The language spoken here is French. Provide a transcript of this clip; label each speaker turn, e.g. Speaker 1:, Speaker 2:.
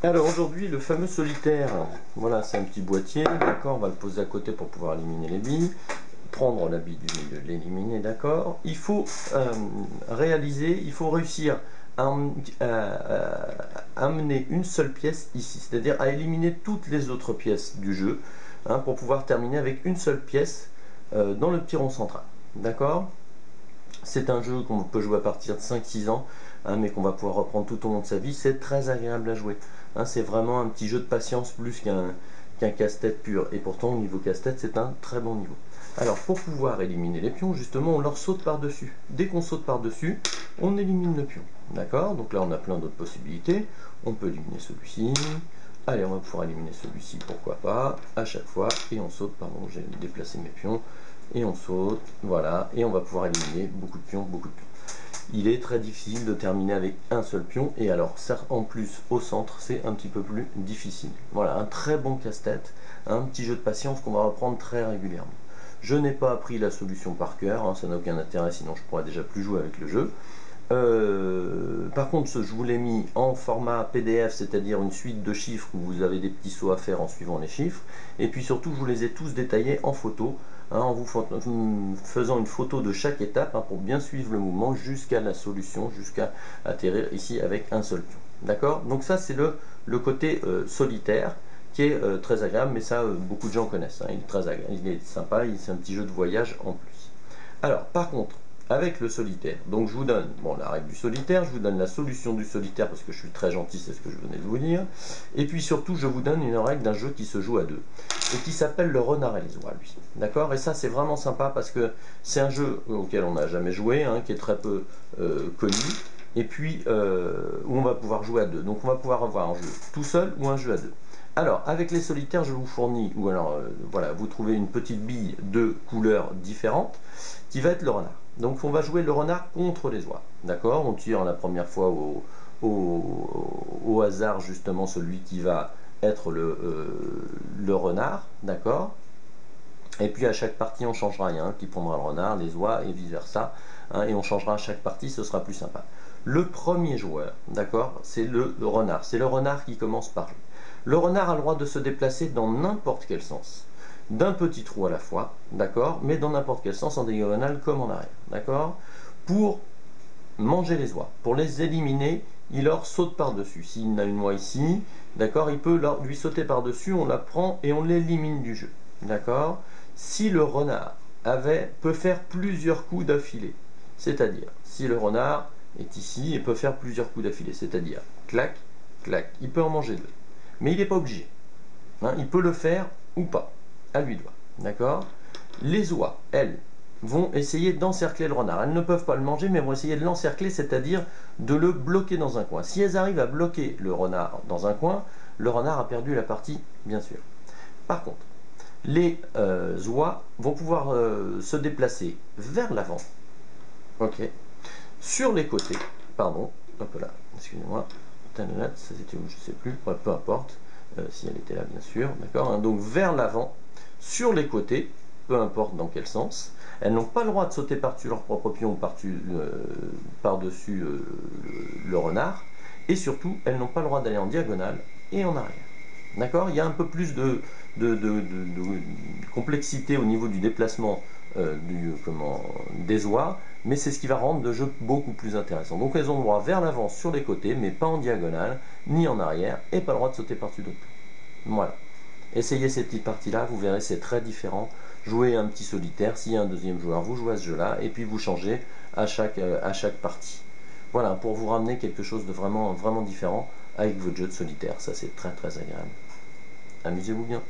Speaker 1: Alors aujourd'hui, le fameux solitaire, voilà, c'est un petit boîtier, d'accord, on va le poser à côté pour pouvoir éliminer les billes, prendre la bille du milieu, l'éliminer, d'accord. Il faut il faut réussir à amener une seule pièce ici, c'est-à-dire à éliminer toutes les autres pièces du jeu, hein, pour pouvoir terminer avec une seule pièce dans le petit rond central, d'accord. C'est un jeu qu'on peut jouer à partir de 5-6 ans, hein, mais qu'on va pouvoir reprendre tout au long de sa vie. C'est très agréable à jouer. Hein, c'est vraiment un petit jeu de patience plus qu'un casse-tête pur. Et pourtant, au niveau casse-tête, c'est un très bon niveau. Alors, pour pouvoir éliminer les pions, justement, on leur saute par-dessus. Dès qu'on saute par-dessus, on élimine le pion. D'accord. Donc là, on a plein d'autres possibilités. On peut éliminer celui-ci. Allez, on va pouvoir éliminer celui-ci, pourquoi pas, à chaque fois. Et on saute, pardon, j'ai déplacé mes pions. Et on saute, voilà, et on va pouvoir éliminer beaucoup de pions, beaucoup de pions. Il est très difficile de terminer avec un seul pion, et alors ça, en plus au centre, c'est un petit peu plus difficile. Voilà, un très bon casse-tête, un petit jeu de patience qu'on va reprendre très régulièrement. Je n'ai pas appris la solution par cœur, hein, ça n'a aucun intérêt, sinon je pourrais déjà plus jouer avec le jeu. Par contre, je vous l'ai mis en format PDF, c'est-à-dire une suite de chiffres où vous avez des petits sauts à faire en suivant les chiffres. Et puis surtout, je vous les ai tous détaillés en photo, hein, en vous faisant une photo de chaque étape, hein, pour bien suivre le mouvement jusqu'à la solution, jusqu'à atterrir ici avec un seul pion. D'accord. Donc ça, c'est le côté solitaire qui est très agréable, mais ça, beaucoup de gens connaissent. Hein, il est très agréable, il est sympa, c'est un petit jeu de voyage en plus. Alors, par contre, avec le solitaire, donc je vous donne la règle du solitaire, je vous donne la solution du solitaire parce que je suis très gentil, c'est ce que je venais de vous dire, et puis surtout je vous donne une règle d'un jeu qui se joue à deux, et qui s'appelle le renard et les oies, lui. D'accord. Et ça, c'est vraiment sympa parce que c'est un jeu auquel on n'a jamais joué, hein, qui est très peu connu, et puis où on va pouvoir jouer à deux. Donc on va pouvoir avoir un jeu tout seul ou un jeu à deux. Alors, avec les solitaires, je vous fournis, ou alors, voilà, vous trouvez une petite bille de couleurs différentes, qui va être le renard. Donc, on va jouer le renard contre les oies. D'accord. On tire la première fois au hasard, justement, celui qui va être le renard. D'accord. Et puis, à chaque partie, on changera. Il y a un qui prendra le renard, les oies, et vice-versa. Hein, et on changera à chaque partie, ce sera plus sympa. Le premier joueur, d'accord, c'est le renard. C'est le renard qui commence par jouer. Le renard a le droit de se déplacer dans n'importe quel sens, d'un petit trou à la fois, d'accord, mais dans n'importe quel sens, en diagonale comme en arrière, d'accord, pour manger les oies. Pour les éliminer, il leur saute par-dessus. S'il a une oie ici, d'accord, il peut lui sauter par-dessus, on la prend et on l'élimine du jeu, d'accord. Si le renard peut faire plusieurs coups d'affilée, c'est-à-dire, si le renard est ici et peut faire plusieurs coups d'affilée, c'est-à-dire, clac, clac, il peut en manger deux. Mais il n'est pas obligé. Hein, il peut le faire ou pas. À lui de voir. D'accord. Les oies, elles, vont essayer d'encercler le renard. Elles ne peuvent pas le manger, mais vont essayer de l'encercler, c'est-à-dire de le bloquer dans un coin. Si elles arrivent à bloquer le renard dans un coin, le renard a perdu la partie, bien sûr. Par contre, les oies vont pouvoir se déplacer vers l'avant. Ok. Sur les côtés, pardon, hop là, excusez-moi, ça c'était où, je sais plus, ouais, peu importe, si elle était là bien sûr, d'accord, hein, donc vers l'avant, sur les côtés, peu importe dans quel sens, elles n'ont pas le droit de sauter par-dessus leur propre pion ou par-dessus le renard, et surtout, elles n'ont pas le droit d'aller en diagonale et en arrière. D'accord. Il y a un peu plus de complexité au niveau du déplacement des oies, mais c'est ce qui va rendre le jeu beaucoup plus intéressant. Donc elles ont le droit vers l'avant sur les côtés, mais pas en diagonale, ni en arrière, et pas le droit de sauter par-dessus d'autres. Voilà. Essayez ces petites parties-là, vous verrez, c'est très différent. Jouez un petit solitaire, s'il y a un deuxième joueur, vous jouez à ce jeu-là, et puis vous changez à chaque partie. Voilà, pour vous ramener quelque chose de vraiment, vraiment différent avec votre jeu de solitaire. Ça, c'est très, très agréable. Amusez-vous bien.